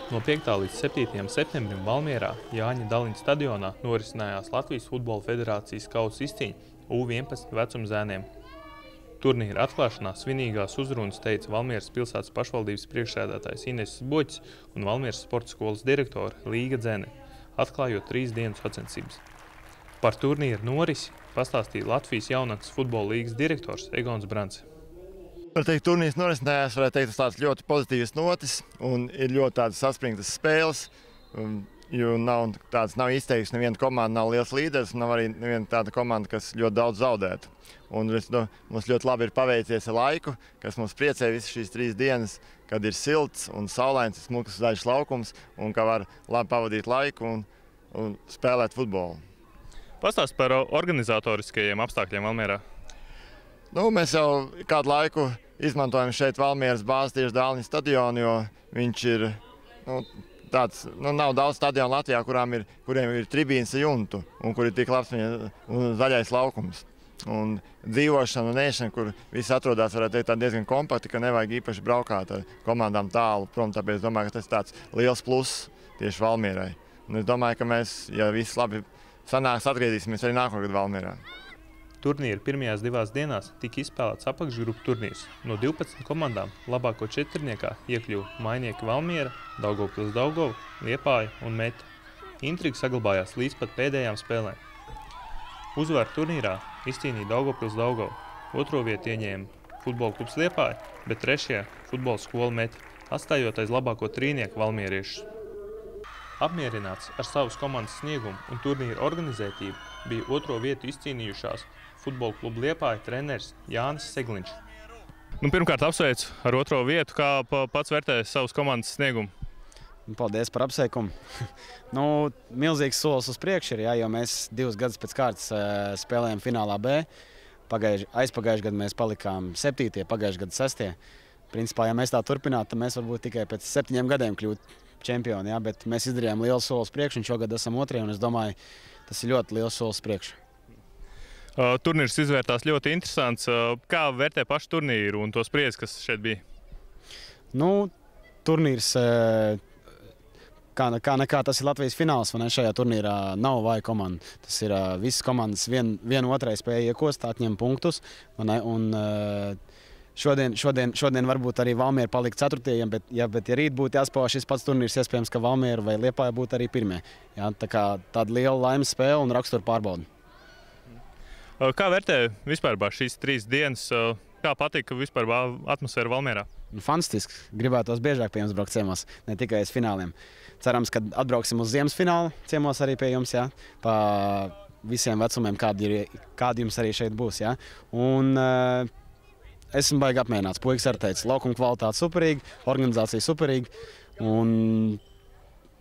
No 5. līdz 7. septembrim Valmierā Jāņa Daliņa stadionā norisinājās Latvijas Futbola federācijas kausa izcīņa U11 vecumzēniem. Turnīra atklāšanā svinīgās uzrunas teica Valmieras pilsētas pašvaldības priekšsēdētājs Ineses Boķis un Valmieras sporta skolas direktore Līga Dzene, atklājot 3 dienu sacensības. Par turnīru norisi pastāstīja Latvijas jaunatnes futbola līgas direktors Egons Brants. Turnīrs norisinājās, varētu teikt, uz tādas ļoti pozitīvas notis un ir ļoti tādas saspringtas spēles, jo nav izteikts neviena komanda, nav liels līderis, nav arī neviena tāda komanda, kas ļoti daudz zaudētu. Un mums ļoti labi ir paveicies ar laiku, kas mums priecē visas šīs 3 dienas, kad ir silts un saulains, smuks zaļš laukums un ka var labi pavadīt laiku un spēlēt futbolu. Pastāst par organizatoriskajiem apstākļiem Valmierā. Mēs jau kādu laiku izmantojam šeit Valmieras bāzi tieši Dāliņa stadionu, jo viņš ir tāds, nav daudz stadionu Latvijā, kuriem ir tribīnas jumtu un kur ir tik labs un zaļais laukums. Un dzīvošana un ēšana, kur visi atrodas, varētu teikt, diezgan kompakti, ka nevajag īpaši braukāt ar komandām tālu prom, tāpēc domāju, ka tas ir tāds liels pluss tieši Valmierai. Un es domāju, ka mēs, ja viss labi sanāks, atgriezīsimies arī nākamgad Valmierā. Turnīra pirmajās 2 dienās tika izspēlēts apakšgrupu turnīrs. No 12 komandām labāko četrniekā iekļuva Mainieki Valmiera, Daugavpils Daugava, Liepāja un Meta. Intriga saglabājās līdz pat pēdējām spēlēm. Uzvaru turnīrā izcīnīja Daugavpils Daugava, 2. vietu ieņēma futbola klubs Liepāja, bet 3. futbola skola Meta, atstājot aiz labāko trīnieku valmieriešus. Apmierināts ar savas komandas sniegumu un turnīra organizētību bija 2. vietu izcīnījušās futbola kluba Liepāja treneris Jānis Segliņš. Pirmkārt apsveicu ar 2. vietu, kā pats vērtē savas komandas sniegumu. Paldies par apsveikumu. Milzīgs solis uz priekšu ir, jo mēs 2 gadus pēc kārtas spēlējam finālā B. Aizpagājuši gadu mēs palikām 7., pagājuši gadu 6. Principā, ja mēs tā turpinātu, tad mēs varbūt tikai pēc 7 gadiem kļūtu čempioni, bet mēs izdarījām lielu soli uz priekšu un šogad esam 2. un es domāju, tas ir ļoti liels solis priekšu. Turnīrs izvērtās ļoti interesants. Kā vērtē pašu turnīru un to spriedzi, kas šeit bija? Turnīrs, kā nekā, tas ir Latvijas fināls, šajā turnīrā nav vāja komanda. Tas ir visas komandas viena otrai spēja iekost, atņem punktus. Šodien varbūt arī Valmiera palika 4. bet ja rīt būtu jāspēlē šis pats turnīrs, iespējams, ka Valmiera vai Liepāja būtu arī 1. Tāda liela laimes spēle un rakstura pārbauda. Kā vērtē vispār šīs 3 dienas? Kā patika vispār atmosfēra Valmierā? Fantastiski. Gribētos biežāk pie jums braukt ciemos, ne tikai uz fināliem. Cerams, ka atbrauksim uz ziemas finālu ciemos arī pie jums, pa visiem vecumiem, kādi jums arī šeit būs. Un esmu baigi apmierināts. Puikas arī teica, laukuma kvalitāte superīga, organizācija superīga un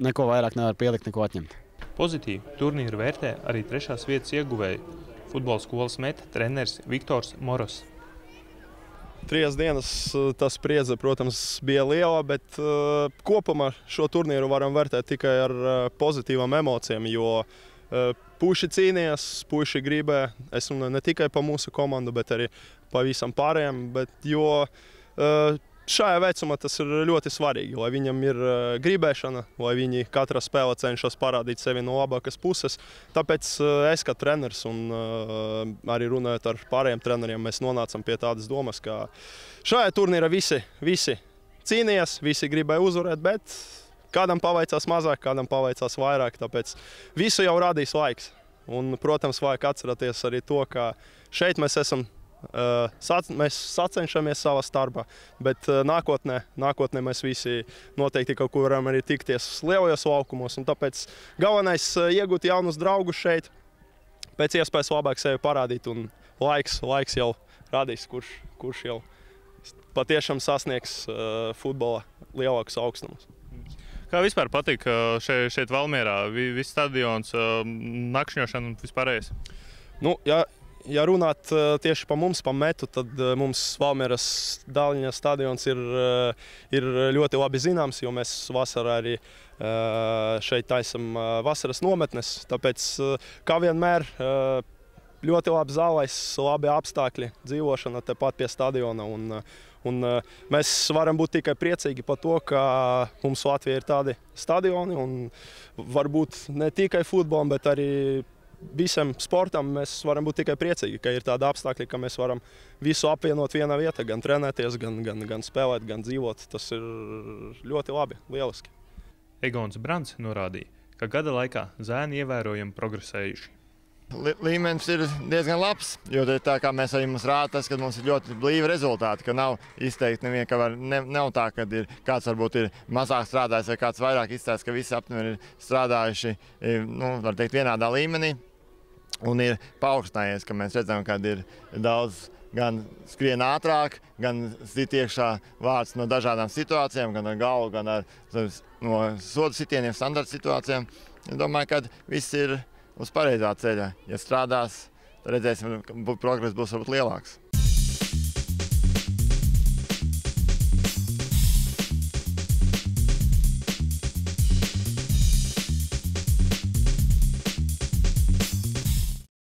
neko vairāk nevar pielikt, neko atņemt. Pozitīvi turnīru vērtē arī 3. vietas ieguvēju futbola skolas Meta treneris Viktors Moros. 3 dienas tas spriedze, protams, bija liela, bet kopumā šo turnīru varam vērtēt tikai ar pozitīvām emocijām, jo puiši cīnījās, puiši gribēja, ne tikai pa mūsu komandu, bet arī pa visam pārējiem, jo šajā vecumā tas ir ļoti svarīgi, lai viņam ir gribēšana, lai viņi katra spēle cenšas parādīt sevi no labākas puses. Tāpēc es kā treneris un arī runājot ar pārējiem treneriem, mēs nonācam pie tādas domas, ka šajā turnīrā visi cīnījās, visi gribēja uzvarēt, bet kādam paveicās mazāk, kādam paveicās vairāk, tāpēc visu jau radīs laiks. Un, protams, vajag atcerēties arī to, ka šeit mēs mēs sacenšamies savā starpā, bet nākotnē mēs visi noteikti kaut kur varam arī tikties lielajos laukumos, un tāpēc galvenais iegūt jaunus draugus šeit, pēc iespējas labāk sevi parādīt, un laiks jau radīs, kurš jau patiešām sasniegs futbola lielākus augstumus. Kā vispār patika šeit Valmierā? Viss stadions, nakšņošana un vispārējais? Ja runāt tieši pa mums, pa Metu, tad mums Valmieras Dāliņa stadions ir ļoti labi zināms, jo mēs vasarā arī šeit taisam vasaras nometnes. Tāpēc, kā vienmēr, ļoti labi zālais, labi apstākļi, dzīvošana tepat pie stadiona. Un mēs varam būt tikai priecīgi par to, ka mums Latvijā ir tādi stadioni. Un varbūt ne tikai futbolam, bet arī visam sportam mēs varam būt tikai priecīgi, ka ir tādi apstākļi, ka mēs varam visu apvienot vienā vietā, gan trenēties, gan spēlēt, gan dzīvot. Tas ir ļoti labi, lieliski. Egons Brants norādīja, ka gada laikā zēni ievērojami progresējuši. Līmenis ir diezgan labs, jo tā kā mēs arī mums rāda tas, ka mums ir ļoti blīvi rezultāti, ka nav izteikti neviena, ka nav tā, ka kāds varbūt ir mazāk strādājis vai kāds vairāk izstāsta, ka visi aptuveni ir strādājuši, var teikt, vienādā līmenī un ir paaugstinājies, ka mēs redzam, ka ir daudz gan skrien ātrāk, gan sit iekšā vārds no dažādām situācijām, gan ar galvu, gan no sodu sitieniem, standarta situācijām. Es domāju, ka viss ir uz pareizā ceļa. Ja strādās, tad redzēsim, ka progress būs varbūt lielāks.